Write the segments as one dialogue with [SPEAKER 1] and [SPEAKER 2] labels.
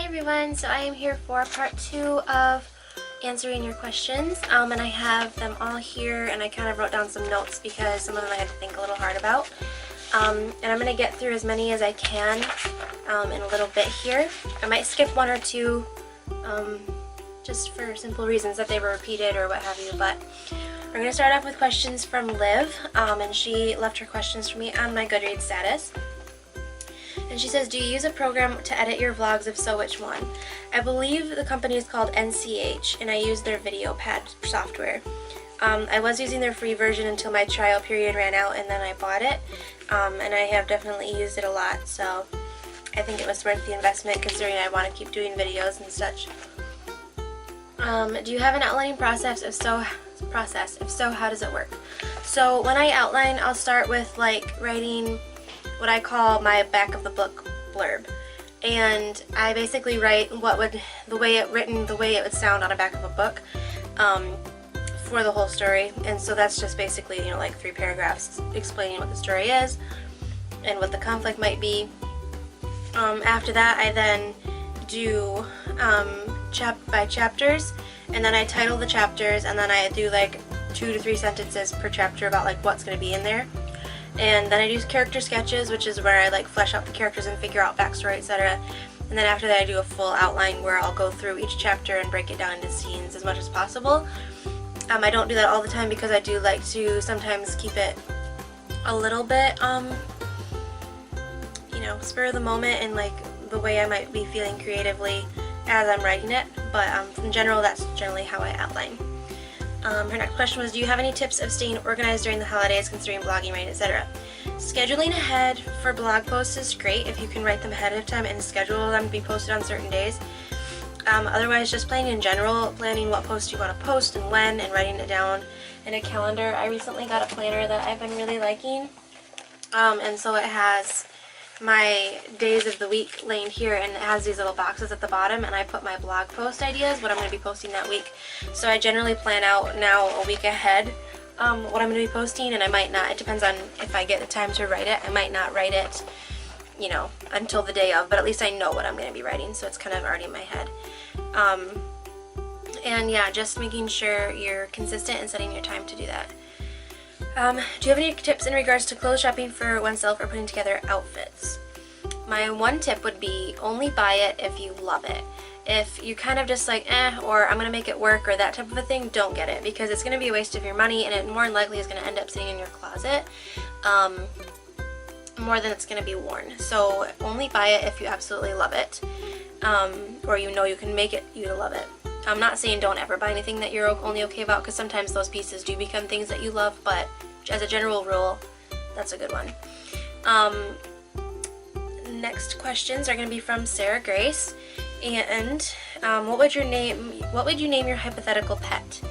[SPEAKER 1] everyone, so I am here for part 2 of answering your questions, and I have them all here, and I kind of wrote down some notes because some of them I had to think a little hard about, and I'm going to get through as many as I can in a little bit here. I might skip one or two just for simple reasons that they were repeated or what have you, but we're going to start off with questions from Liv, and she left her questions for me on my Goodreads status. And she says, do you use a program to edit your vlogs? If so, which one? I believe the company is called NCH, and I use their VideoPad software. I was using their free version until my trial period ran out, and then I bought it. And I have definitely used it a lot, so I think it was worth the investment considering I want to keep doing videos and such. Do you have an outlining process? If so, how does it work? So when I outline, I'll start with like writing what I call my back of the book blurb, and I basically write the way it would sound on a back of a book for the whole story. And so that's just basically, you know, like 3 paragraphs explaining what the story is and what the conflict might be. After that, I then do by chapters, and then I title the chapters, and then I do like 2 to 3 sentences per chapter about like what's going to be in there. And then I do character sketches, which is where I like flesh out the characters and figure out backstory, etc. And then after that I do a full outline where I'll go through each chapter and break it down into scenes as much as possible. I don't do that all the time because I do like to sometimes keep it a little bit, you know, spur of the moment and like the way I might be feeling creatively as I'm writing it. But in general, that's generally how I outline. Her next question was, do you have any tips of staying organized during the holidays considering blogging, writing, etc.? Scheduling ahead for blog posts is great if you can write them ahead of time and schedule them to be posted on certain days. Otherwise, just planning in general, planning what post you want to post and when, and writing it down in a calendar. I recently got a planner that I've been really liking, and so it has my days of the week laying here, and it has these little boxes at the bottom, and I put my blog post ideas, what I'm going to be posting that week. So I generally plan out now a week ahead what I'm going to be posting, and I might not, it depends on if I get the time to write it. I might not write it, you know, until the day of, but at least I know what I'm going to be writing, so it's kind of already in my head. And yeah, just making sure you're consistent and setting your time to do that. Do you have any tips in regards to clothes shopping for oneself or putting together outfits? My one tip would be only buy it if you love it. If you kind of just like, or I'm going to make it work or that type of a thing, don't get it, because it's going to be a waste of your money, and it more than likely is going to end up sitting in your closet more than it's going to be worn. So only buy it if you absolutely love it, or you know you can make it you love it. I'm not saying don't ever buy anything that you're only okay about, because sometimes those pieces do become things that you love, but as a general rule, that's a good one. Next questions are going to be from Sarah Grace, and what would you name your hypothetical pet?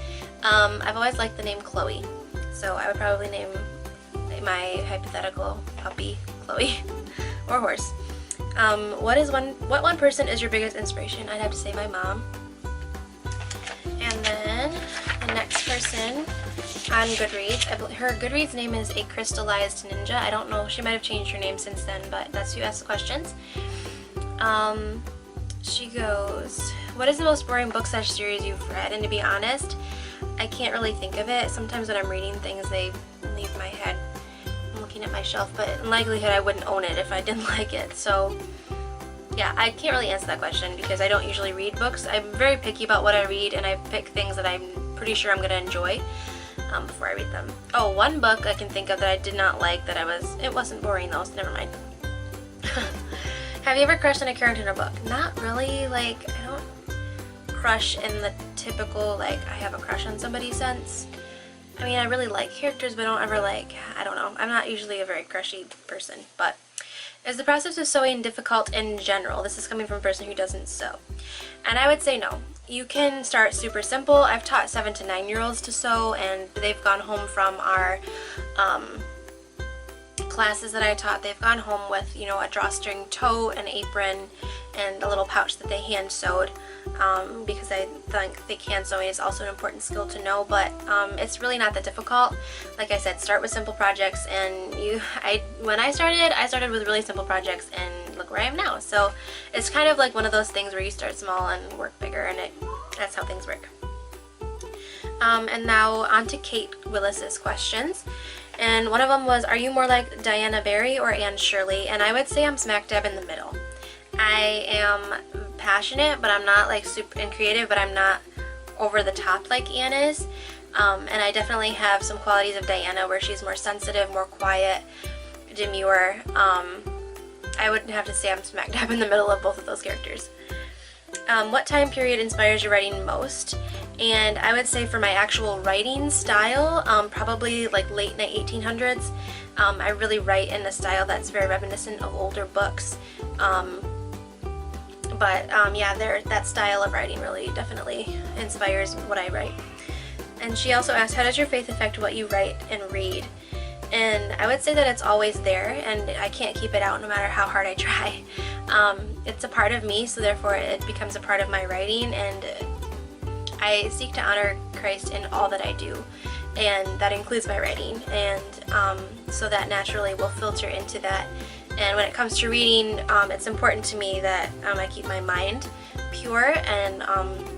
[SPEAKER 1] I've always liked the name Chloe, so I would probably name my hypothetical puppy Chloe or horse. What one person is your biggest inspiration? I'd have to say my mom. And then the next person on Goodreads, her Goodreads name is A Crystallized Ninja. I don't know, she might have changed her name since then, but that's who asked the questions. She goes, what is the most boring book / series you've read? And to be honest, I can't really think of it. Sometimes when I'm reading things, they leave my head. I'm looking at my shelf, but in likelihood I wouldn't own it if I didn't like it. So yeah, I can't really answer that question because I don't usually read books. I'm very picky about what I read, and I pick things that I'm pretty sure I'm going to enjoy before I read them. Oh, one book I can think of that I did not like it wasn't boring though, so never mind. Have you ever crushed on a character in a book? Not really, like, I don't crush in the typical, like, I have a crush on somebody sense. I mean, I really like characters, but I don't ever like, I don't know, I'm not usually a very crushy person, but is the process of sewing difficult in general? This is coming from a person who doesn't sew. And I would say no. You can start super simple. I've taught 7 to 9-year-olds to sew, and they've gone home from our classes that I taught. They've gone home with, you know, a drawstring tote, an apron, and a little pouch that they hand sewed, because I think hand sewing is also an important skill to know, but it's really not that difficult. Like I said, start with simple projects, and when I started with really simple projects, and look where I am now. So it's kind of like one of those things where you start small and work bigger, and that's how things work. And now on to Kate Willis's questions. And one of them was, are you more like Diana Barry or Anne Shirley? And I would say I'm smack dab in the middle. I am passionate, but I'm not like super and creative, but I'm not over the top like Anne is. And I definitely have some qualities of Diana where she's more sensitive, more quiet, demure. I would have to say I'm smack dab in the middle of both of those characters. What time period inspires your writing most? And I would say for my actual writing style, probably like late 1800s. I really write in a style that's very reminiscent of older books. Yeah, that style of writing really definitely inspires what I write. And she also asked, how does your faith affect what you write and read? And I would say that it's always there, and I can't keep it out no matter how hard I try. It's a part of me, so therefore it becomes a part of my writing, and I seek to honor Christ in all that I do, and that includes my writing, and so that naturally will filter into that. And when it comes to reading, it's important to me that I keep my mind pure and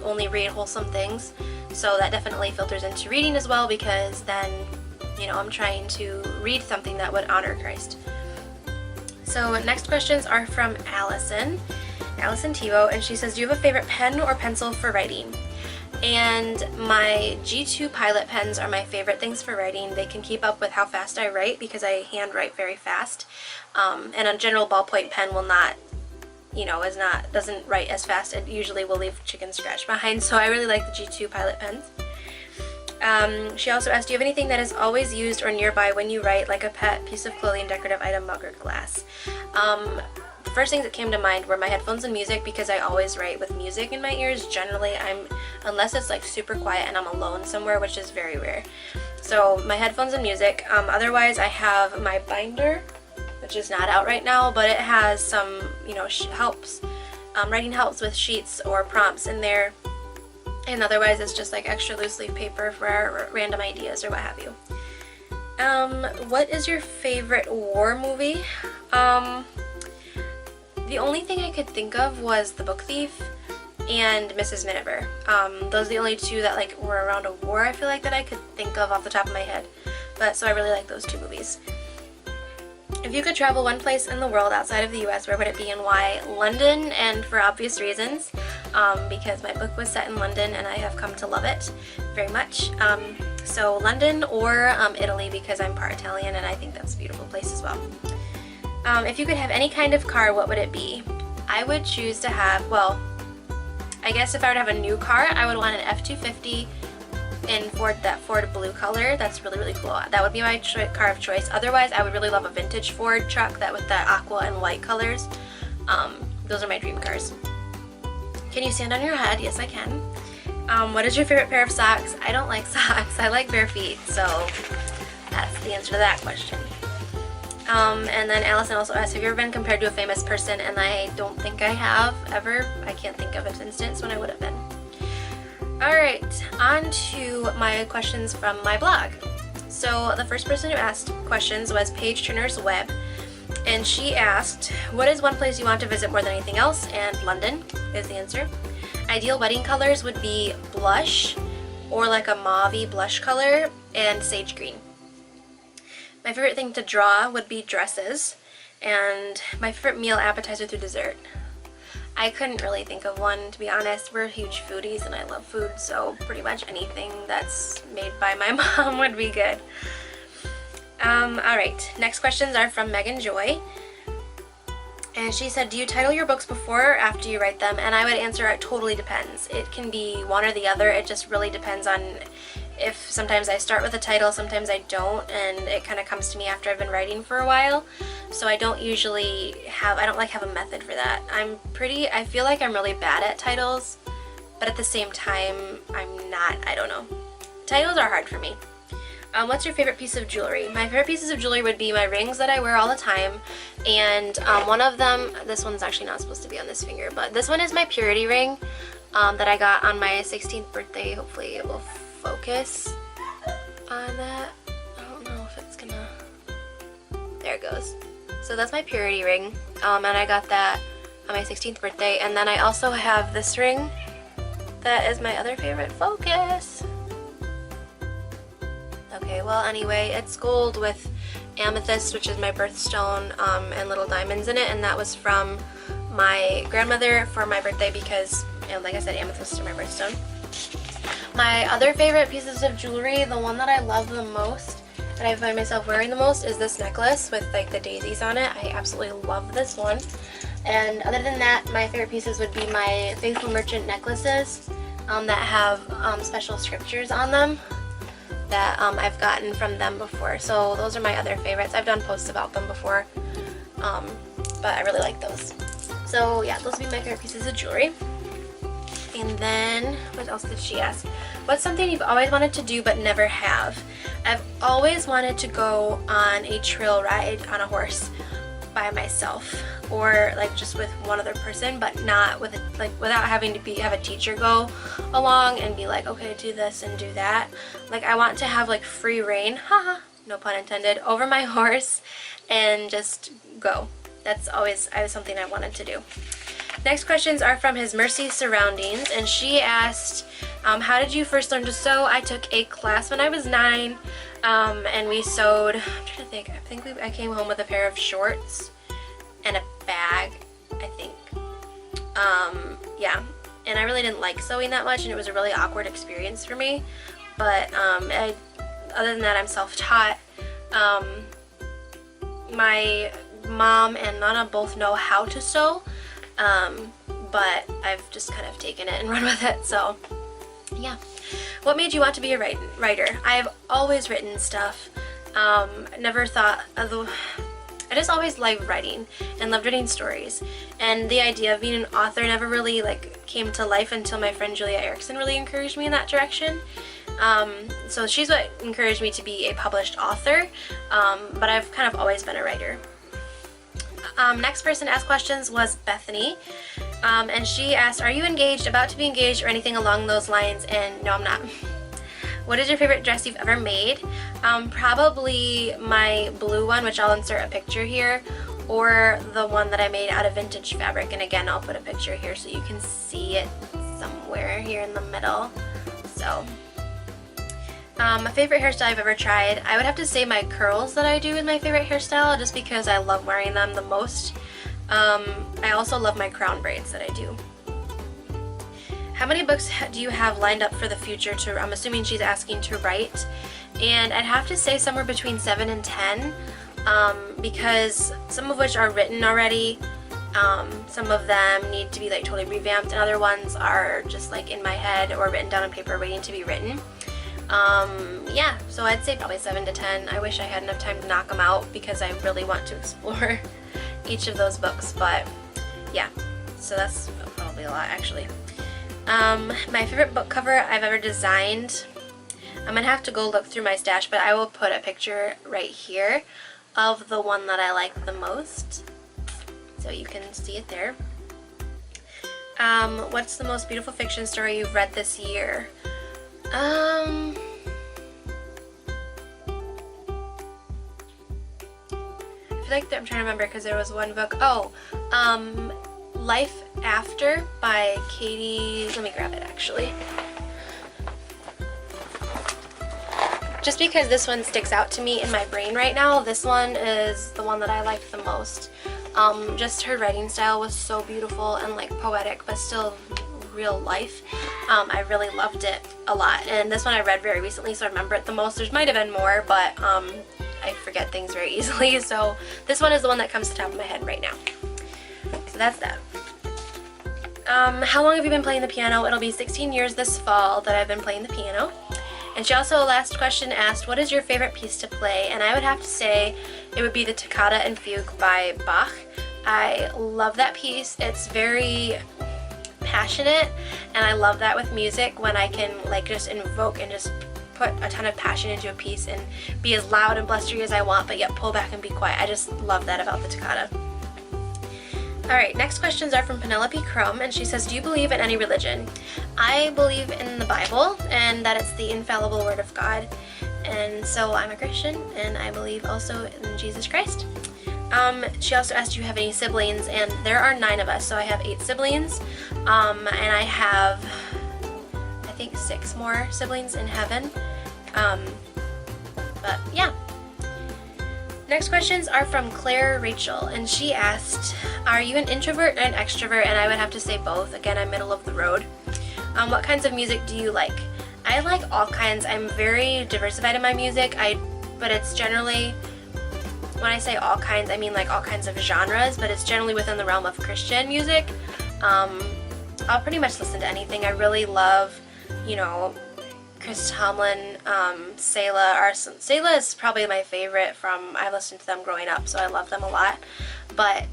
[SPEAKER 1] only read wholesome things. So that definitely filters into reading as well, because then, I'm trying to read something that would honor Christ. So next questions are from Allison Tebow, and she says, do you have a favorite pen or pencil for writing? And my G2 Pilot pens are my favorite things for writing. They can keep up with how fast I write because I hand write very fast. And a general ballpoint pen will not, doesn't write as fast. It usually will leave chicken scratch behind. So I really like the G2 Pilot pens. She also asked, do you have anything that is always used or nearby when you write, like a pet, piece of clothing, decorative item, mug, or glass? The first things that came to mind were my headphones and music, because I always write with music in my ears. Generally, unless it's like super quiet and I'm alone somewhere, which is very rare. So my headphones and music. Otherwise, I have my binder, which is not out right now, but it has some, helps, writing helps with sheets or prompts in there. And otherwise, it's just like extra loose leaf paper for random ideas or what have you. What is your favorite war movie? The only thing I could think of was The Book Thief and Mrs. Miniver. Those are the only two that were around a war, I feel like, that I could think of off the top of my head. So I really like those two movies. If you could travel one place in the world outside of the US, where would it be and why? London, and for obvious reasons, because my book was set in London and I have come to love it very much. So London or Italy, because I'm part Italian and I think that's a beautiful place as well. If you could have any kind of car, what would it be? I would choose to have, I guess if I were to have a new car, I would want an F-250 in that Ford blue color. That's really, really cool. That would be my car of choice. Otherwise, I would really love a vintage Ford truck with the aqua and white colors. Those are my dream cars. Can you stand on your head? Yes, I can. What is your favorite pair of socks? I don't like socks. I like bare feet, so that's the answer to that question. And then Allison also asked, have you ever been compared to a famous person? And I don't think I have, ever. I can't think of an instance when I would have been. Alright, on to my questions from my blog. So the first person who asked questions was Paige Turner's Web, and she asked, what is one place you want to visit more than anything else? And London is the answer. Ideal wedding colors would be blush, or like a mauve-y blush color, and sage green. My favorite thing to draw would be dresses, and my favorite meal, appetizer through dessert. I couldn't really think of one, to be honest. We're huge foodies and I love food, so pretty much anything that's made by my mom would be good. Alright, next questions are from Megan Joy. And she said, do you title your books before or after you write them? And I would answer, it totally depends. It can be one or the other. It just really depends on if sometimes I start with a title, sometimes I don't, and it kind of comes to me after I've been writing for a while. So I don't usually have, I don't have a method for that. I feel like I'm really bad at titles, but at the same time, I'm not, I don't know. Titles are hard for me. What's your favorite piece of jewelry? My favorite pieces of jewelry would be my rings that I wear all the time, and one of them, this one's actually not supposed to be on this finger, but this one is my purity ring that I got on my 16th birthday. Hopefully it will focus on that. I don't know if it's gonna, there it goes. So that's my purity ring, and I got that on my 16th birthday. And then I also have this ring that is my other favorite. Focus! Okay, well anyway, it's gold with amethyst, which is my birthstone, and little diamonds in it, and that was from my grandmother for my birthday because, like I said, amethyst is my birthstone. My other favorite pieces of jewelry, the one that I love the most, that I find myself wearing the most, is this necklace with like the daisies on it. I absolutely love this one. And other than that, my favorite pieces would be my Faithful Merchant necklaces that have special scriptures on them that I've gotten from them before. So those are my other favorites. I've done posts about them before, but I really like those. So yeah, those would be my favorite pieces of jewelry. And then, what else did she ask? What's something you've always wanted to do but never have? I've always wanted to go on a trail ride on a horse by myself, or like just with one other person, but not with without having to have a teacher go along and be like, okay, do this and do that. Like, I want to have like free reign, haha, no pun intended, over my horse and just go. That's always something I wanted to do. Next questions are from His Mercy Surroundings, and she asked, how did you first learn to sew? I took a class when I was 9, and we sewed, I'm trying to think, I came home with a pair of shorts and a bag, I think. Yeah, and I really didn't like sewing that much, and it was a really awkward experience for me, but other than that, I'm self-taught. My mom and Nana both know how to sew, but I've just kind of taken it and run with it, so yeah. What made you want to be a writer? I've always written stuff. Never thought of I just always liked writing and loved reading stories, and the idea of being an author never really like came to life until my friend Julia Erickson really encouraged me in that direction. So she's what encouraged me to be a published author, but I've kind of always been a writer. Next person to ask questions was Bethany, and she asked, are you engaged, about to be engaged, or anything along those lines? And no, I'm not. What is your favorite dress you've ever made? Probably my blue one, which I'll insert a picture here, or the one that I made out of vintage fabric, and again, I'll put a picture here so you can see it somewhere here in the middle. So, my favorite hairstyle I've ever tried, I would have to say my curls that I do is my favorite hairstyle, just because I love wearing them the most. I also love my crown braids that I do. How many books do you have lined up for the future to, I'm assuming she's asking to write, and I'd have to say somewhere between 7 and 10, because some of which are written already, some of them need to be like totally revamped, and other ones are just like in my head or written down on paper waiting to be written. Yeah, so I'd say probably 7 to 10. I wish I had enough time to knock them out because I really want to explore each of those books, but yeah, so that's probably a lot actually. My favorite book cover I've ever designed, I'm gonna have to go look through my stash, but I will put a picture right here of the one that I like the most, so you can see it there. What's the most beautiful fiction story you've read this year? I feel like I'm trying to remember because there was one book. Oh, Life After by Katie. Let me grab it actually. Just because this one sticks out to me in my brain right now, this one is the one that I like the most. Just her writing style was so beautiful and like poetic, but still real life. I really loved it a lot, and this one I read very recently, so I remember it the most. There might have been more, but I forget things very easily, so this one is the one that comes to the top of my head right now. So that's that. How long have you been playing the piano? It'll be 16 years this fall that I've been playing the piano. And she also, last question, asked, what is your favorite piece to play? And I would have to say it would be the Toccata and Fugue by Bach. I love that piece. It's very passionate, and I love that with music, when I can like just invoke and just put a ton of passion into a piece and be as loud and blustery as I want, but yet pull back and be quiet. I just love that about the Toccata. Alright, next questions are from Penelope Crum, and she says, do you believe in any religion? I believe in the Bible, and that it's the infallible word of God, and so I'm a Christian, and I believe also in Jesus Christ. She also asked, do you have any siblings? And there are 9 of us, so I have 8 siblings. And I have, I think, 6 more siblings in heaven. But yeah. Next questions are from Claire Rachel, and she asked, are you an introvert or an extrovert? And I would have to say both. Again, I'm middle of the road. What kinds of music do you like? I like all kinds. I'm very diversified in my music, but it's generally, when I say all kinds, I mean like all kinds of genres, but it's generally within the realm of Christian music. I'll pretty much listen to anything. I really love, you know, Chris Tomlin, Selah. Selah is probably my favorite from, I listened to them growing up, so I love them a lot. But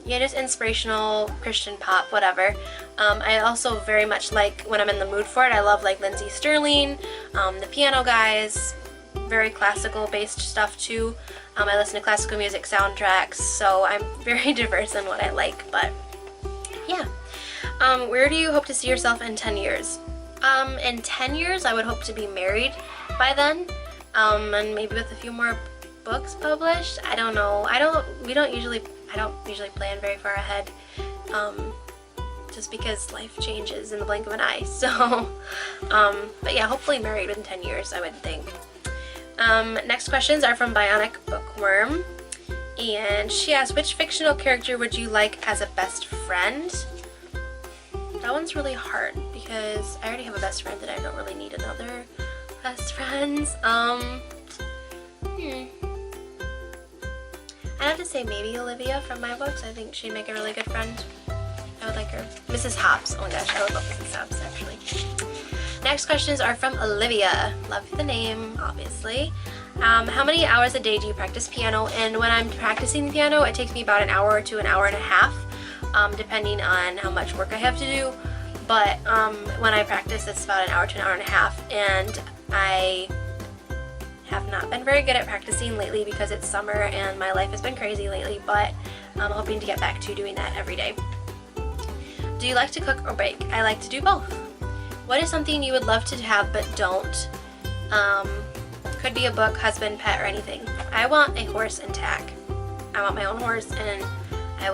[SPEAKER 1] yeah, just inspirational Christian pop, whatever. I also very much like, when I'm in the mood for it, I love like Lindsey Stirling, the Piano Guys, very classical based stuff too. I listen to classical music soundtracks, so I'm very diverse in what I like, but yeah. Where do you hope to see yourself in 10 years? In 10 years, I would hope to be married by then, and maybe with a few more books published. I don't know. I don't usually plan very far ahead, just because life changes in the blink of an eye. So, but yeah, hopefully married in 10 years, I would think. Next questions are from Bionic Bookworm, and she asked, which fictional character would you like as a best friend? That one's really hard because I already have a best friend and I don't really need another best friends. I'd have to say maybe Olivia from my books. I think she'd make a really good friend. I would like her. Mrs. Hobbs. Oh my gosh, I would love Mrs. Hobbs actually. Next questions are from Olivia. Love the name, obviously. How many hours a day do you practice piano? And when I'm practicing the piano, it takes me about an hour to an hour and a half, depending on how much work I have to do. But when I practice, it's about an hour to an hour and a half, and I have not been very good at practicing lately because it's summer and my life has been crazy lately, but I'm hoping to get back to doing that every day. Do you like to cook or bake? I like to do both. What is something you would love to have but don't? Could be a book, husband, pet, or anything. I want a horse and tack. I want my own horse, and I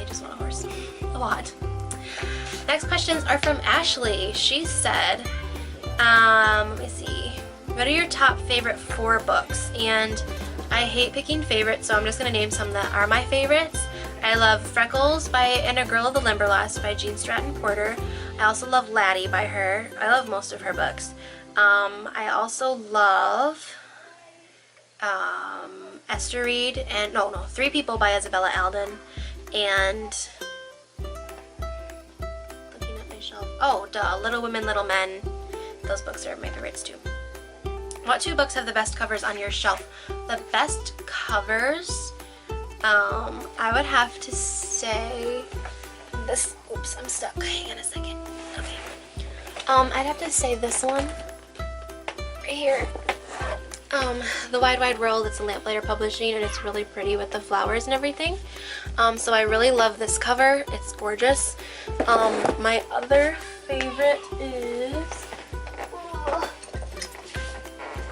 [SPEAKER 1] just want a horse. A lot. Next questions are from Ashley. She said, let me see. What are your top favorite 4 books? And I hate picking favorites, so I'm just going to name some that are my favorites. I love Freckles and A Girl of the Limberlost by Jean Stratton Porter. I also love Laddie by her. I love most of her books. I also love Esther Reed and Three People by Isabella Alden, and looking at my shelf. Oh, duh, Little Women, Little Men. Those books are my favorites too. What 2 books have the best covers on your shelf? The best covers, I would have to say this. Oops, I'm stuck. Hang on a second. Okay. I'd have to say this one right here. The Wide Wide World. It's a Lamplighter Publishing, and it's really pretty with the flowers and everything. So I really love this cover. It's gorgeous. My other favorite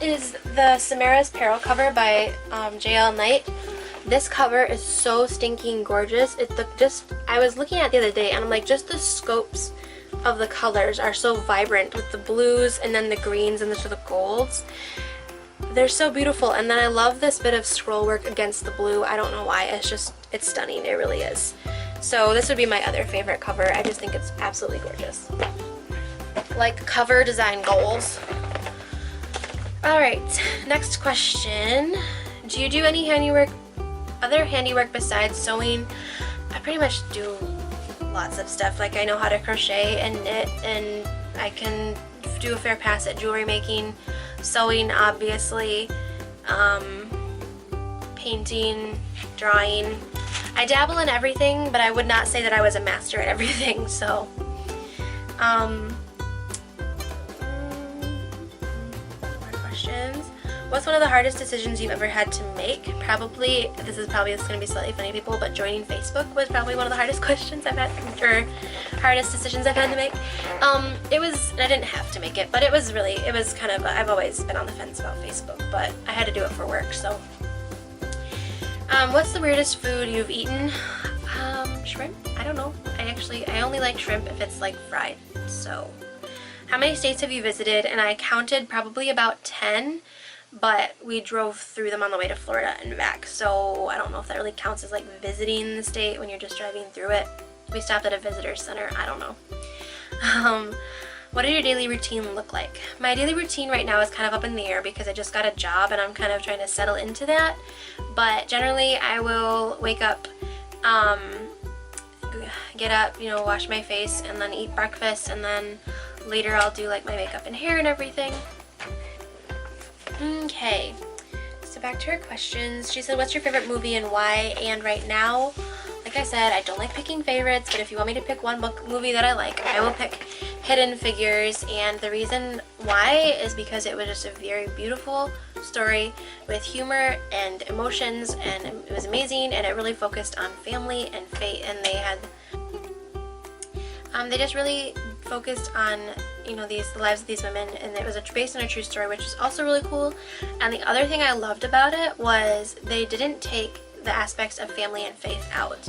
[SPEAKER 1] is the Samara's Peril cover by J.L. Knight. This cover is so stinking gorgeous. I was looking at it the other day, and I'm like, just the scopes of the colors are so vibrant with the blues and then the greens and the golds. They're so beautiful, and then I love this bit of scroll work against the blue. I don't know why. It's stunning. It really is. So this would be my other favorite cover. I just think it's absolutely gorgeous. Like cover design goals. Alright, next question. Do you do any other handiwork besides sewing? I pretty much do lots of stuff. Like, I know how to crochet and knit, and I can do a fair pass at jewelry making, sewing obviously, painting, drawing. I dabble in everything, but I would not say that I was a master at everything, so more questions. What's one of the hardest decisions you've ever had to make? This is going to be slightly funny, people, but joining Facebook was probably one of the hardest questions I've had, or hardest decisions I've had to make. I didn't have to make it, but it was kind of, I've always been on the fence about Facebook, but I had to do it for work, so. What's the weirdest food you've eaten? Shrimp? I don't know. I only like shrimp if it's like fried. So, how many states have you visited? And I counted probably about 10, but we drove through them on the way to Florida and back. So I don't know if that really counts as like visiting the state when you're just driving through it. We stopped at a visitor center. I don't know. What does your daily routine look like? My daily routine right now is kind of up in the air because I just got a job and I'm kind of trying to settle into that. But generally I will wake up, get up, wash my face and then eat breakfast, and then later I'll do like my makeup and hair and everything. Okay, so back to her questions. She said, what's your favorite movie and why? And right now, like I said, I don't like picking favorites, but if you want me to pick one movie that I like, I will pick Hidden Figures. And the reason why is because it was just a very beautiful story with humor and emotions, and it was amazing, and it really focused on family and fate, and they just really focused on the lives of these women, and it was based on a true story, which is also really cool. And the other thing I loved about it was they didn't take the aspects of family and faith out,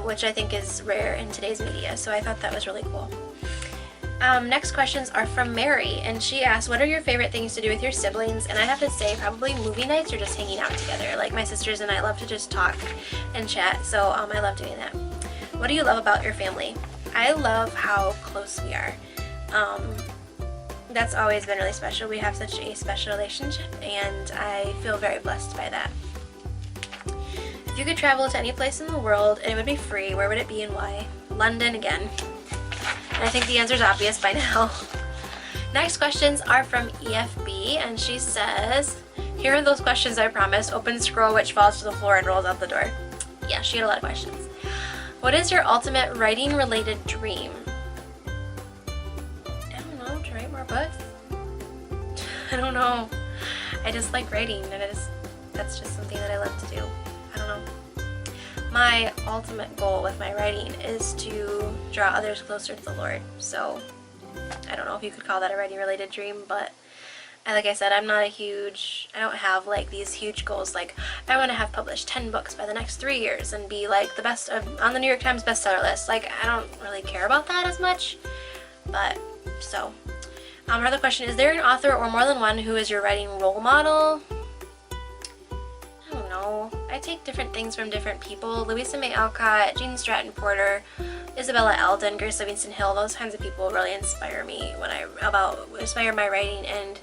[SPEAKER 1] which I think is rare in today's media, so I thought that was really cool. Next questions are from Mary, and she asked, what are your favorite things to do with your siblings? And I have to say probably movie nights or just hanging out together. Like my sisters and I love to just talk and chat, so I love doing that. What do you love about your family? I love how close we are. That's always been really special. We have such a special relationship, and I feel very blessed by that. If you could travel to any place in the world and it would be free, where would it be and why? London again. And I think the answer is obvious by now. Next questions are from EFB, and she says, here are those questions I promise. Open scroll, which falls to the floor and rolls out the door. Yeah, she had a lot of questions. What is your ultimate writing related dream? I don't know, to write more books? I don't know. I just like writing, and that's just something that I love to do. I don't know. My ultimate goal with my writing is to draw others closer to the Lord. So I don't know if you could call that a writing related dream, but like I said, I don't have like these huge goals like I want to have published 10 books by the next 3 years and be like the best on the New York Times bestseller list. Like, I don't really care about that as much. But so her other question, is there an author or more than one who is your writing role model? I don't know. I take different things from different people. Louisa May Alcott, Jean Stratton Porter, Isabella Eldon, Grace Livingston Hill, those kinds of people really inspire me inspire my writing and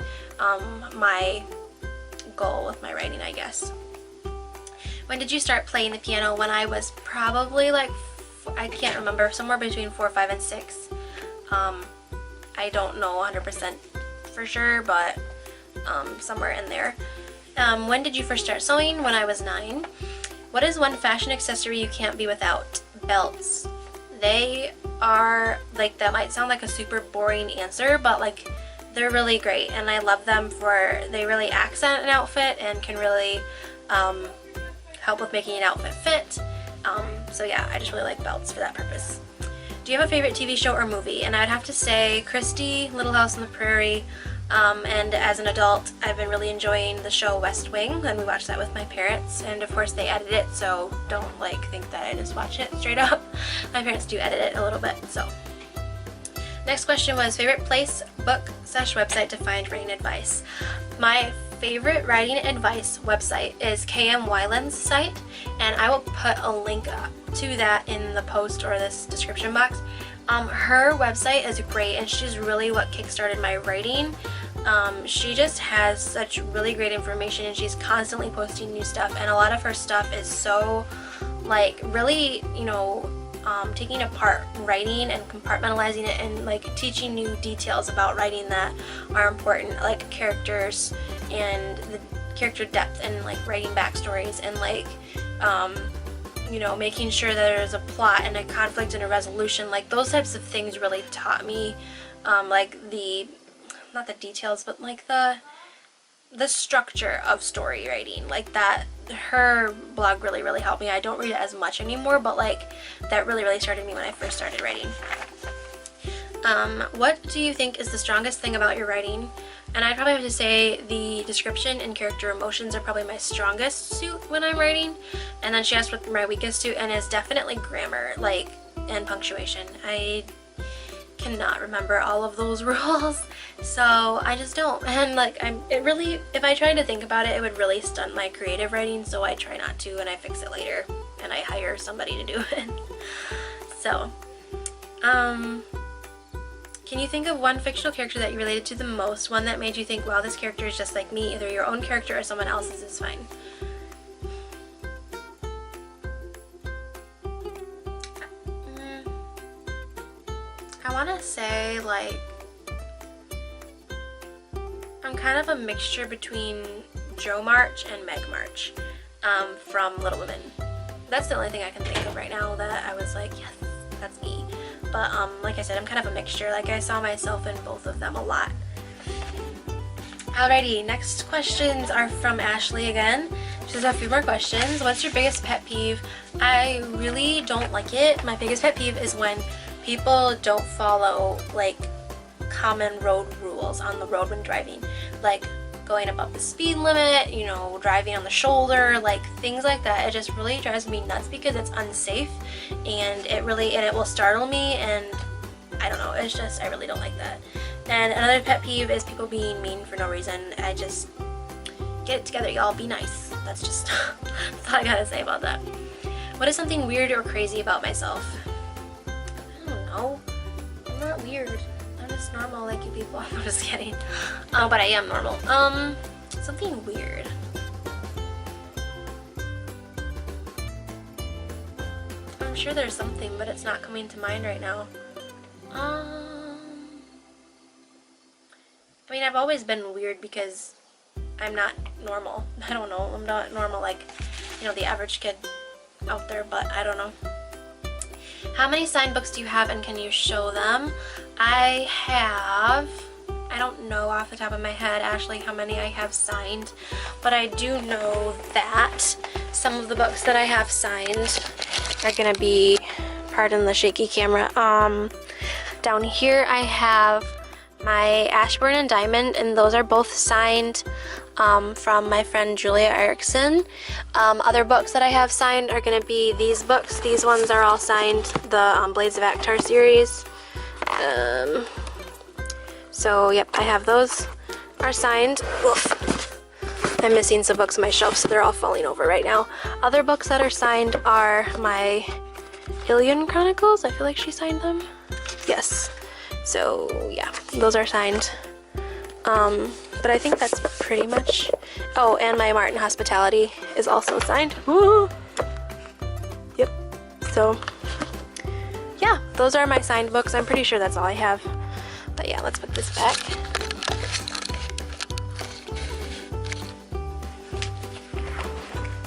[SPEAKER 1] my goal with my writing, I guess. When did you start playing the piano? When I was probably like, I can't remember, somewhere between 4, 5, and 6. I don't know 100% for sure, but somewhere in there. When did you first start sewing? When I was 9. What is one fashion accessory you can't be without? Belts. They are, like, that might sound like a super boring answer, but like they're really great, and I love them they really accent an outfit and can really help with making an outfit fit. So yeah, I just really like belts for that purpose. Do you have a favorite TV show or movie? And I'd have to say Christy, Little House on the Prairie, and as an adult I've been really enjoying the show West Wing, and we watched that with my parents, and of course they edit it, so don't think that I just watch it straight up. My parents do edit it a little bit. So next question was favorite place, book / website to find writing advice. My favorite writing advice website is KM Weiland's site, and I will put a link to that in the post or this description box. Her website is great, and she's really what kickstarted my writing. She just has such really great information, and she's constantly posting new stuff, and a lot of her stuff is so really taking apart writing and compartmentalizing it, and teaching new details about writing that are important, like characters and the character depth, and writing backstories, and making sure that there's a plot and a conflict and a resolution. Those types of things really taught me not the details, but the structure of story writing. That her blog really helped me. I don't read it as much anymore, but that really started me when I first started writing. What do you think is the strongest thing about your writing? And I'd probably have to say the description and character emotions are probably my strongest suit when I'm writing. And then she asked what my weakest suit, and it's definitely grammar, like, and punctuation. I cannot remember all of those rules, so I just don't. And like, if I tried to think about it, it would really stunt my creative writing, so I try not to, and I fix it later, and I hire somebody to do it. So, can you think of one fictional character that you related to the most? One that made you think, wow, this character is just like me. Either your own character or someone else's is fine. I want to say, like, I'm kind of a mixture between Jo March and Meg March from Little Women. That's the only thing I can think of right now that I was like, yes, that's me. But like I said, I'm kind of a mixture. Like, I saw myself in both of them a lot. Alrighty, next questions are from Ashley again. She has a few more questions. What's your biggest pet peeve? I really don't like it. My biggest pet peeve is when people don't follow, like, common road rules on the road when driving. Like, going above the speed limit, you know, driving on the shoulder, like, things like that. It just really drives me nuts because it's unsafe, and it will startle me, and I don't know, it's just, I really don't like that. And another pet peeve is people being mean for no reason. I just, get it together, y'all, be nice. That's just, that's all I gotta say about that. What is something weird or crazy about myself? I don't know. I'm not weird. I'm just normal like you people. I'm just kidding. But I am normal. Something weird. I'm sure there's something, but it's not coming to mind right now. I mean, I've always been weird because I'm not normal. I don't know. I'm not normal like, you know, the average kid out there, but I don't know. How many signed books do you have, and can you show them? I don't know off the top of my head, Ashley, how many I have signed, but I do know that some of the books that I have signed are gonna be, pardon the shaky camera, down here I have my Ashburn and Diamond, and those are both signed from my friend Julia Erickson. Other books that I have signed are going to be these books. These ones are all signed, the Blades of Akhtar series. So, yep, I have those are signed. Oof. I'm missing some books on my shelf, so they're all falling over right now. Other books that are signed are my Ilion Chronicles. I feel like she signed them. Yes. So, yeah, those are signed. But I think that's pretty much... Oh, and my Martin Hospitality is also signed. Woo! Yep. So, yeah, those are my signed books. I'm pretty sure that's all I have. But yeah, let's put this back.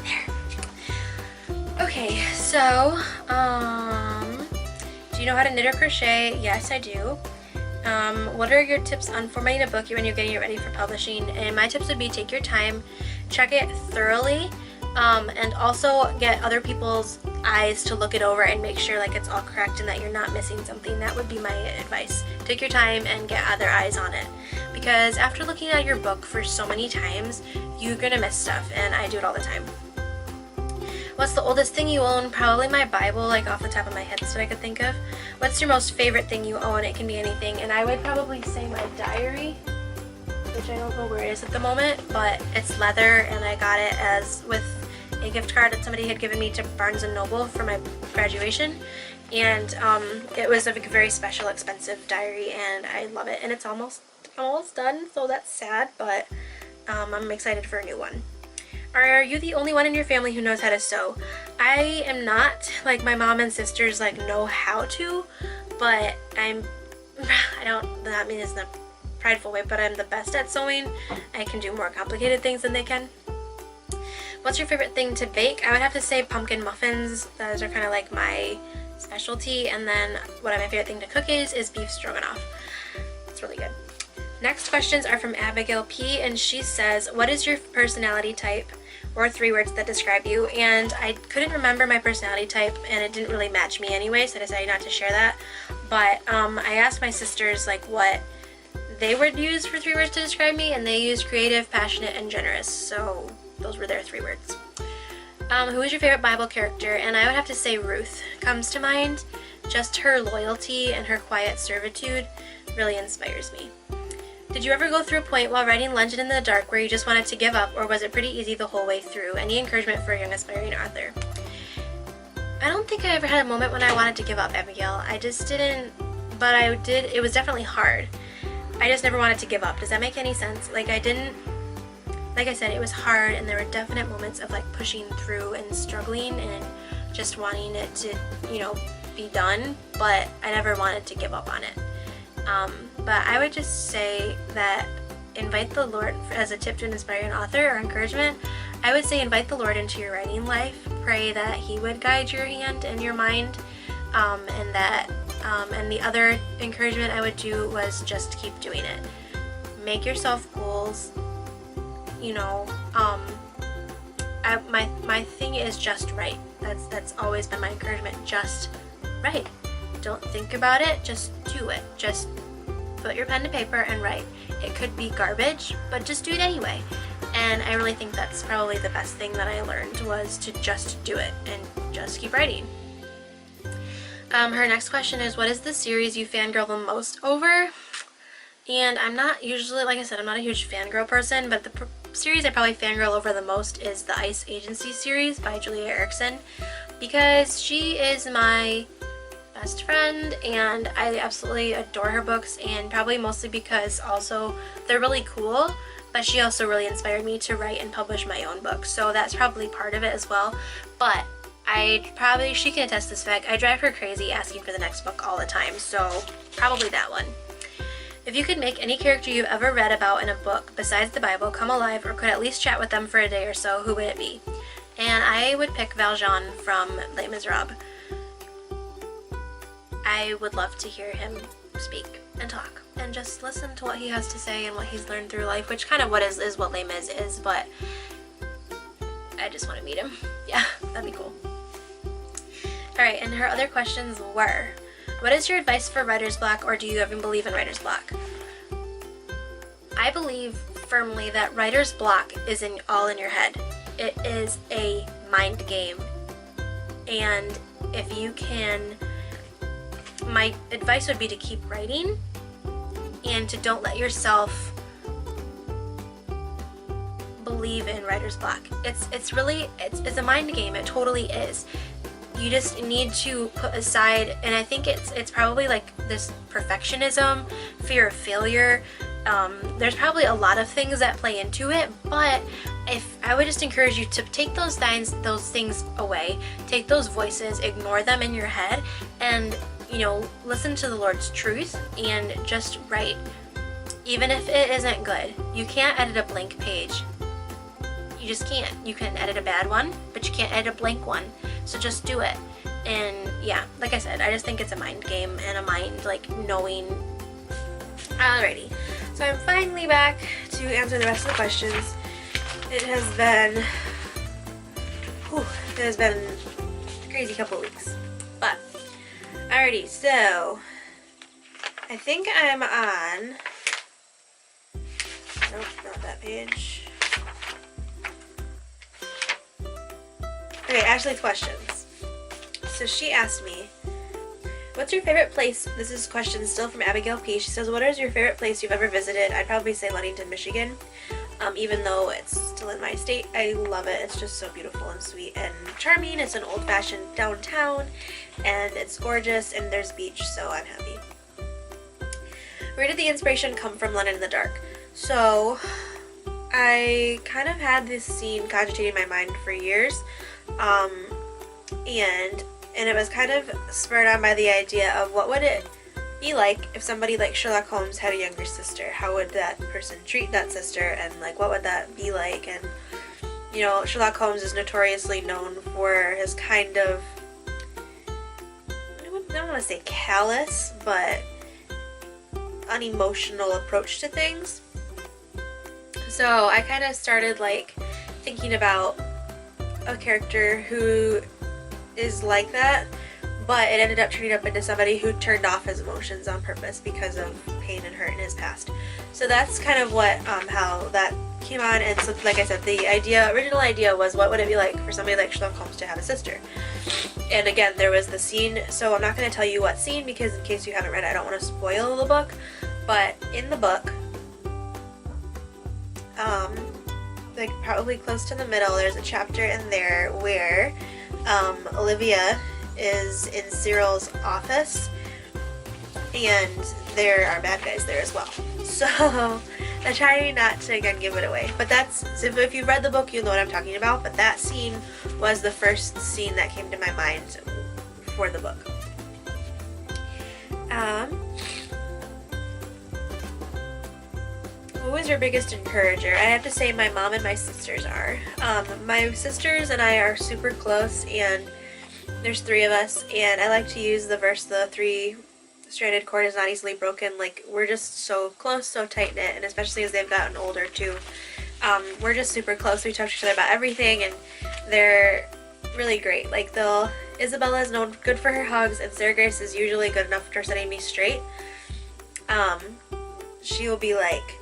[SPEAKER 1] There. Okay, so, do you know how to knit or crochet? Yes, I do. What are your tips on formatting a book when you're getting it ready for publishing? And my tips would be take your time, check it thoroughly, and also get other people's eyes to look it over and make sure like it's all correct and that you're not missing something. That would be my advice. Take your time and get other eyes on it, because after looking at your book for so many times, you're gonna miss stuff, and I do it all the time. What's the oldest thing you own? Probably my Bible, like off the top of my head, that's what I could think of. What's your most favorite thing you own? It can be anything, and I would probably say my diary, which I don't know where it is at the moment, but it's leather, and I got it as with a gift card that somebody had given me to Barnes & Noble for my graduation, and it was a very special, expensive diary, and I love it, and it's almost done, so that's sad, but I'm excited for a new one. Are you the only one in your family who knows how to sew? I am not. Like, my mom and sisters like know how to, but I don't, that means in a prideful way, but I'm the best at sewing. I can do more complicated things than they can. What's your favorite thing to bake? I would have to say pumpkin muffins. Those are kind of like my specialty. And then what my favorite thing to cook is beef stroganoff. It's really good. Next questions are from Abigail P, and she says, what is your personality type, or 3 words that describe you? And I couldn't remember my personality type, and it didn't really match me anyway, so I decided not to share that. But I asked my sisters like what they would use for 3 words to describe me, and they used creative, passionate, and generous. So those were their 3 words. Who is your favorite Bible character? And I would have to say Ruth comes to mind. Just her loyalty and her quiet servitude really inspires me. Did you ever go through a point while writing Legend in the Dark where you just wanted to give up, or was it pretty easy the whole way through? Any encouragement for a young aspiring author? I don't think I ever had a moment when I wanted to give up, Abigail. I just didn't, but I did. It was definitely hard. I just never wanted to give up. Does that make any sense? Like I said, it was hard, and there were definite moments of like pushing through and struggling and just wanting it to, be done, but I never wanted to give up on it. But I would just say that invite the Lord, as a tip to an aspiring author or encouragement, I would say invite the Lord into your writing life. Pray that He would guide your hand and your mind, and the other encouragement I would do was just keep doing it. Make yourself goals. My thing is just write. That's always been my encouragement. Just write. Don't think about it. Just do it. Just put your pen to paper and write. It could be garbage, but just do it anyway. And I really think that's probably the best thing that I learned, was to just do it and just keep writing. Her next question is, what is the series you fangirl the most over? And I'm not usually, like I said, I'm not a huge fangirl person, but the series I probably fangirl over the most is the ICE Agency series by Julia Erickson, because she is my best friend and I absolutely adore her books, and probably mostly because also they're really cool, but she also really inspired me to write and publish my own books, so that's probably part of it as well. But she can attest to this fact, I drive her crazy asking for the next book all the time, so probably that one. If you could make any character you've ever read about in a book besides the Bible come alive, or could at least chat with them for a day or so, who would it be? And I would pick Valjean from Les Miserables. I would love to hear him speak and talk and just listen to what he has to say and what he's learned through life, which kind of is what Les Mis is, but I just want to meet him. Yeah, that'd be cool. Alright, and her other questions were, what is your advice for writer's block, or do you even believe in writer's block? I believe firmly that writer's block is all in your head. It is a mind game. And if you can, my advice would be to keep writing and to don't let yourself believe in writer's block. It's a mind game. It totally is. You just need to put aside, and I think it's probably like this perfectionism, fear of failure. There's probably a lot of things that play into it, but if I would just encourage you to take those things away, take those voices, ignore them in your head, and listen to the Lord's truth and just write. Even if it isn't good, you can't edit a blank page. You just can't. You can edit a bad one, but you can't edit a blank one. So just do it. And yeah, like I said, I just think it's a mind game and a mind knowing. Alrighty, so I'm finally back to answer the rest of the questions. It has been a crazy couple of weeks, but alrighty. So I think I'm on. Nope, not that page. Okay, Ashley's questions. So she asked me, what's your favorite place? This is question still from Abigail P. She says, what is your favorite place you've ever visited? I'd probably say Ludington, Michigan. Even though it's still in my state, I love it. It's just so beautiful and sweet and charming. It's an old-fashioned downtown, and it's gorgeous, and there's beach, so I'm happy. Where did the inspiration come from Legend in the Dark? So I kind of had this scene cogitating in my mind for years. And it was kind of spurred on by the idea of what would it be like if somebody like Sherlock Holmes had a younger sister. How would that person treat that sister, and what would that be like? And Sherlock Holmes is notoriously known for his kind of, I don't want to say callous, but unemotional approach to things. So I kind of started thinking about a character who is like that, but it ended up turning up into somebody who turned off his emotions on purpose because of pain and hurt in his past. So that's kind of what how that came on. And so, like I said, the original idea was, what would it be like for somebody like Sherlock Holmes to have a sister? And again, there was the scene, so I'm not going to tell you what scene because in case you haven't read it, I don't want to spoil the book. But in the book, like probably close to the middle, there's a chapter in there where Olivia is in Cyril's office, and there are bad guys there as well. So I try not to, again, give it away. But that's, if you've read the book, you'll know what I'm talking about. But that scene was the first scene that came to my mind for the book. Who was your biggest encourager? I have to say my mom and my sisters are. My sisters and I are super close, and there's 3 of us, and I like to use the verse, the 3-stranded cord is not easily broken. Like, we're just so close, so tight-knit, and especially as they've gotten older too. We're just super close. We talk to each other about everything, and they're really great. Like, Isabella is known good for her hugs, and Sarah Grace is usually good enough for setting me straight. She will be like,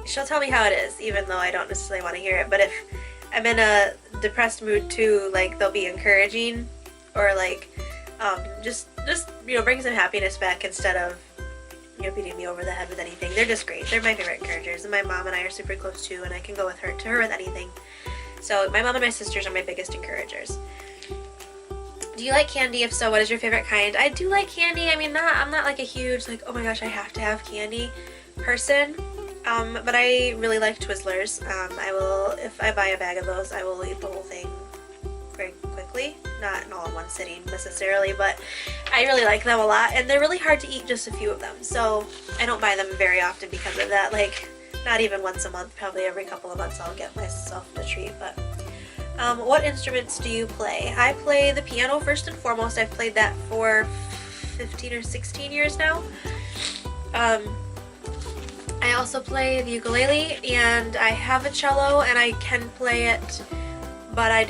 [SPEAKER 1] she'll tell me how it is, even though I don't necessarily want to hear it. But if I'm in a depressed mood too, like, they'll be encouraging, or like, just bring some happiness back instead of, beating me over the head with anything. They're just great. They're my favorite encouragers, and my mom and I are super close too, and I can go to her with anything. So my mom and my sisters are my biggest encouragers. Do you like candy? If so, what is your favorite kind? I do like candy. I mean, I'm not like a huge, like, oh my gosh, I have to have candy person. But I really like Twizzlers. If I buy a bag of those, I will eat the whole thing very quickly. Not all in one sitting necessarily, but I really like them a lot, and they're really hard to eat, just a few of them. So I don't buy them very often because of that. Like, not even once a month, probably every couple of months I'll get myself a treat. But what instruments do you play? I play the piano first and foremost. I've played that for 15 or 16 years now. I also play the ukulele, and I have a cello, and I can play it, but I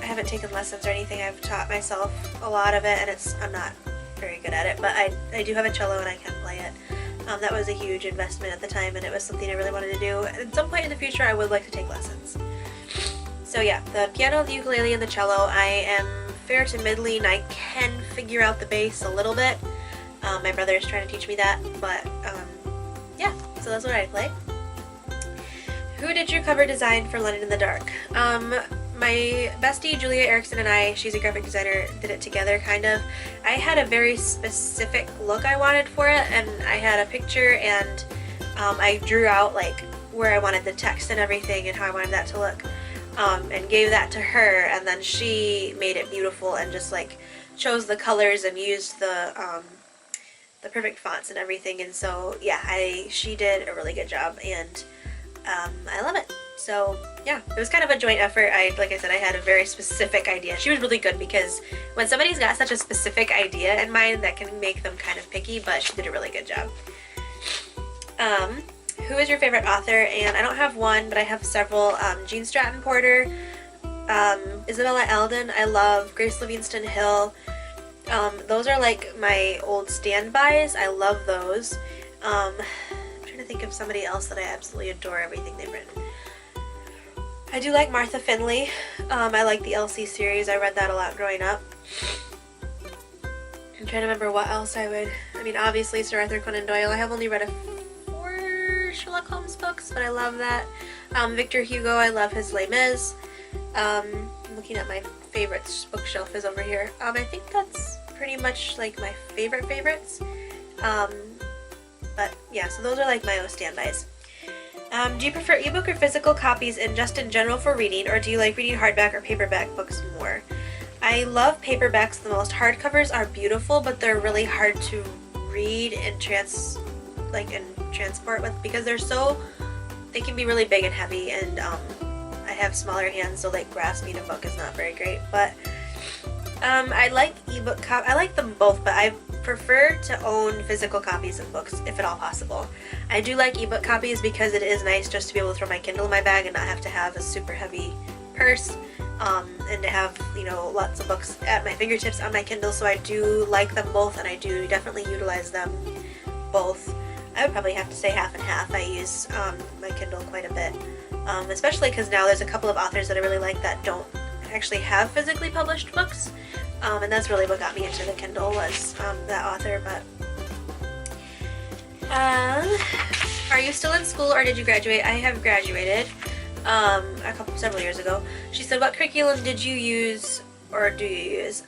[SPEAKER 1] haven't taken lessons or anything. I've taught myself a lot of it, and I'm not very good at it, but I do have a cello and I can play it. That was a huge investment at the time, and it was something I really wanted to do. At some point in the future, I would like to take lessons. So yeah, the piano, the ukulele, and the cello. I am fair to middling. I can figure out the bass a little bit. My brother is trying to teach me that, but yeah, so that's what I play. Who did your cover design for London in the Dark? My bestie Julia Erickson and I, she's a graphic designer, did it together, kind of. I had a very specific look I wanted for it, and I had a picture, and I drew out like where I wanted the text and everything and how I wanted that to look, and gave that to her, and then she made it beautiful and just like chose the colors and used the perfect fonts and everything. And so yeah, she did a really good job, and I love it. So yeah, it was kind of a joint effort. Like I said, I had a very specific idea. She was really good, because when somebody's got such a specific idea in mind, that can make them kind of picky, but she did a really good job. Who is your favorite author? And I don't have one, but I have several. Jean Stratton Porter, Isabella Eldon, I love. Grace Livingston Hill. Those are like my old standbys. I love those. I'm trying to think of somebody else that I absolutely adore everything they've written. I do like Martha Finley. I like the Elsie series. I read that a lot growing up. I'm trying to remember what else I mean, obviously Sir Arthur Conan Doyle. I have only read 4 Sherlock Holmes books, but I love that. Victor Hugo, I love his Les Mis. I'm looking at my favorites bookshelf is over here. I think that's pretty much like my favorites. But yeah, so those are like my standbys. Do you prefer ebook or physical copies in general for reading, or do you like reading hardback or paperback books more? I love paperbacks the most. Hardcovers are beautiful, but they're really hard to read and transport with, because they can be really big and heavy, and I have smaller hands, so like grasping a book is not very great. But I like ebook I like them both, but I prefer to own physical copies of books if at all possible. I do like ebook copies because it is nice just to be able to throw my Kindle in my bag and not have to have a super heavy purse. and to have, you know, lots of books at my fingertips on my Kindle, so I do like them both and I do definitely utilize them both. I would probably have to say half and half. I use my Kindle quite a bit, especially because now there's a couple of authors that I really like that don't actually have physically published books, and that's really what got me into the Kindle was that author. But are you still in school or did you graduate? I have graduated several years ago. She said, what curriculum did you use or do you use?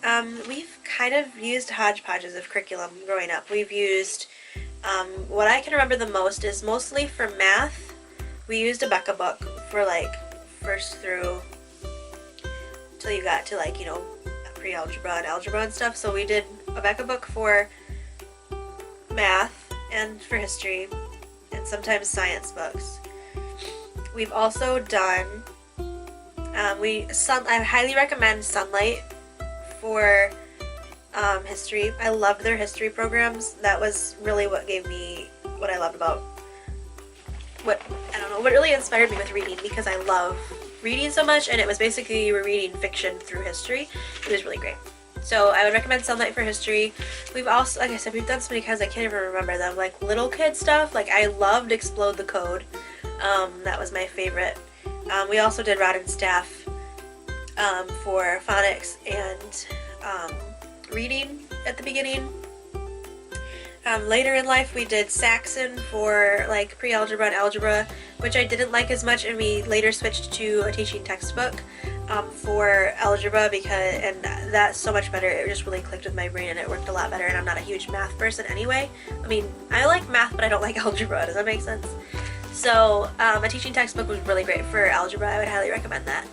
[SPEAKER 1] We've kind of used hodgepodges of curriculum growing up. We've used, what I can remember the most is mostly for math, we used a Becca book for like first through till you got to like, you know, pre-algebra and algebra and stuff. So we did a Becca book for math and for history and sometimes science books. We've also done, I highly recommend Sunlight for history. I loved their history programs. That was really what gave me what I loved about what really inspired me with reading, because I love reading so much, and it was basically you were reading fiction through history. It was really great. So I would recommend Sunlight for history. We've also, like I said, we've done so many kinds I can't even remember them. Like little kid stuff, like I loved Explode the Code. That was my favorite. We also did Rod and Staff for phonics and reading at the beginning. Later in life we did Saxon for like pre-algebra and algebra, which I didn't like as much, and we later switched to a teaching textbook for algebra and that's so much better. It just really clicked with my brain and it worked a lot better, and I'm not a huge math person anyway. I mean, I like math but I don't like algebra. Does that make sense? So a teaching textbook was really great for algebra. I would highly recommend that.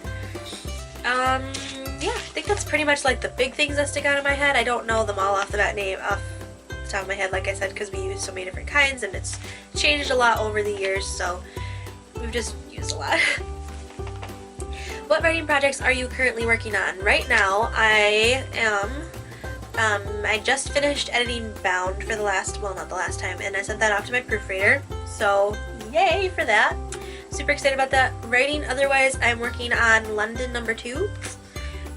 [SPEAKER 1] Yeah, I think that's pretty much like the big things that stick out in my head. I don't know them all off the top of my head, like I said, because we use so many different kinds and it's changed a lot over the years, so we've just used a lot. What writing projects are you currently working on? Right now, I just finished editing Bound for not the last time, and I sent that off to my proofreader, so yay for that. Super excited about that. Writing, otherwise, I'm working on London #2,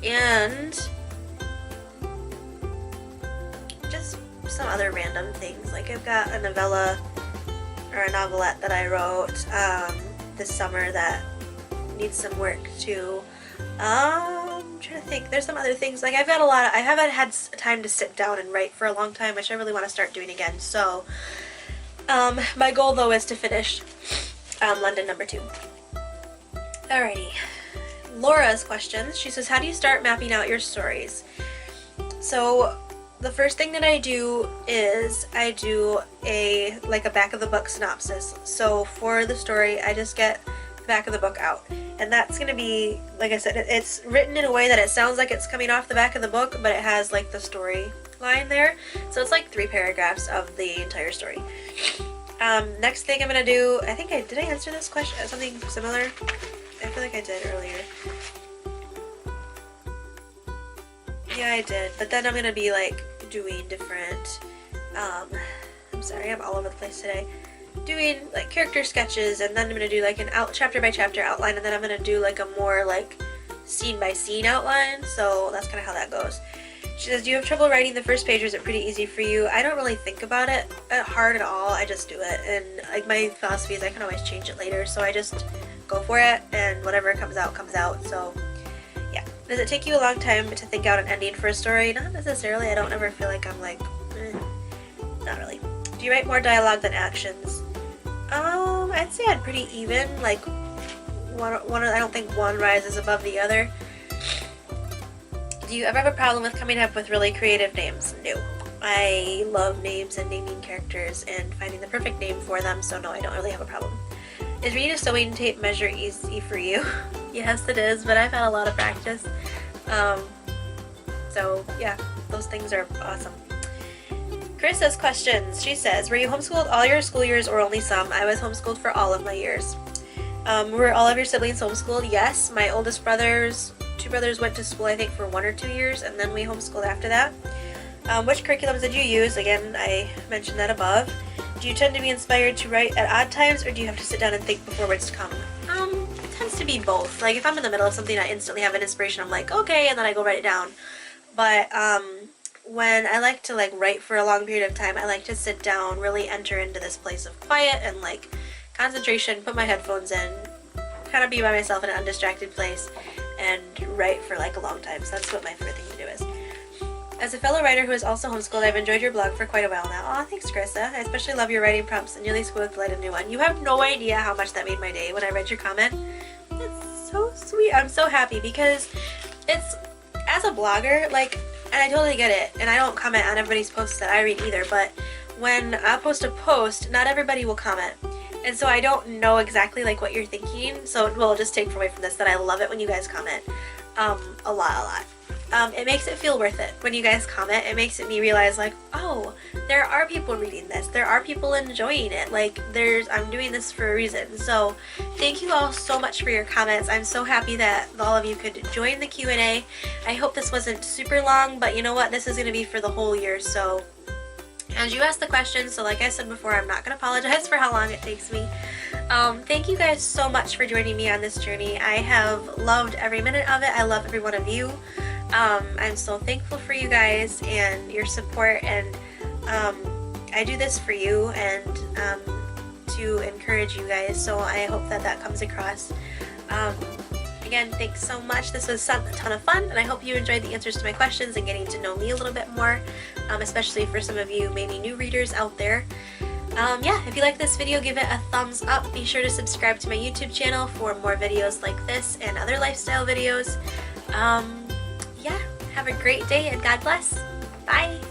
[SPEAKER 1] and just some other random things. Like I've got a novella or a novelette that I wrote this summer that needs some work too. I'm trying to think. There's some other things. Like I haven't had time to sit down and write for a long time, which I really want to start doing again. So my goal though is to finish London #2. Alrighty. Laura's questions. She says, how do you start mapping out your stories? So the first thing that I do is I do a back of the book synopsis. So for the story, I just get the back of the book out. And that's going to be, like I said, it's written in a way that it sounds like it's coming off the back of the book, but it has like the story line there. So it's like 3 paragraphs of the entire story. Next thing I'm going to do, did I answer this question? Something similar? I feel like I did earlier. Yeah, I did. But then I'm going to be like doing different, I'm sorry, I'm all over the place today. Doing like character sketches, and then I'm going to do like an chapter by chapter outline, and then I'm going to do like a more like scene by scene outline. So that's kind of how that goes. She says, do you have trouble writing the first page, or is it pretty easy for you? I don't really think about it hard at all. I just do it. And like my philosophy is I can always change it later. So I just go for it, and whatever comes out, comes out. So yeah. Does it take you a long time to think out an ending for a story? Not necessarily. I don't ever feel like I'm like, not really. Do you write more dialogue than actions? I'd say I'm pretty even. Like I don't think one rises above the other. Do you ever have a problem with coming up with really creative names? No. I love names and naming characters and finding the perfect name for them, so no, I don't really have a problem. Is reading a sewing tape measure easy for you? Yes, it is, but I've had a lot of practice. So yeah, those things are awesome. Chris has questions. She says, were you homeschooled all your school years or only some? I was homeschooled for all of my years. Were all of your siblings homeschooled? Yes, my oldest two brothers went to school I think for 1 or 2 years, and then we homeschooled after that. Which curriculums did you use? Again, I mentioned that above. Do you tend to be inspired to write at odd times, or do you have to sit down and think before words come? It tends to be both. Like if I'm in the middle of something, I instantly have an inspiration. I'm like, okay, and then I go write it down. But when I like to like write for a long period of time, I like to sit down, really enter into this place of quiet and like concentration, put my headphones in, kind of be by myself in an undistracted place, and write for like a long time. So that's what my favorite thing to do is. As a fellow writer who is also homeschooled, I've enjoyed your blog for quite a while now. Aw, thanks, Carissa. I especially love your writing prompts and nearly school with light a new one. You have no idea how much that made my day when I read your comment. It's so sweet. I'm so happy because it's, as a blogger, like, and I totally get it, and I don't comment on everybody's posts that I read either, but when I post a post, not everybody will comment. And so I don't know exactly like what you're thinking. So we'll just take away from this that I love it when you guys comment. A lot. It makes it feel worth it when you guys comment. It makes me realize like, oh, there are people reading this. There are people enjoying it. Like I'm doing this for a reason. So thank you all so much for your comments. I'm so happy that all of you could join the Q&A. I hope this wasn't super long, but you know what? This is going to be for the whole year. So, and you asked the questions, so like I said before, I'm not going to apologize for how long it takes me. Thank you guys so much for joining me on this journey. I have loved every minute of it. I love every one of you. I'm so thankful for you guys and your support, and I do this for you and to encourage you guys, so I hope that that comes across. Again, thanks so much. This was a ton of fun, and I hope you enjoyed the answers to my questions and getting to know me a little bit more, especially for some of you maybe new readers out there. Yeah, if you like this video, give it a thumbs up. Be sure to subscribe to my YouTube channel for more videos like this and other lifestyle videos. Yeah, have a great day and God bless. Bye!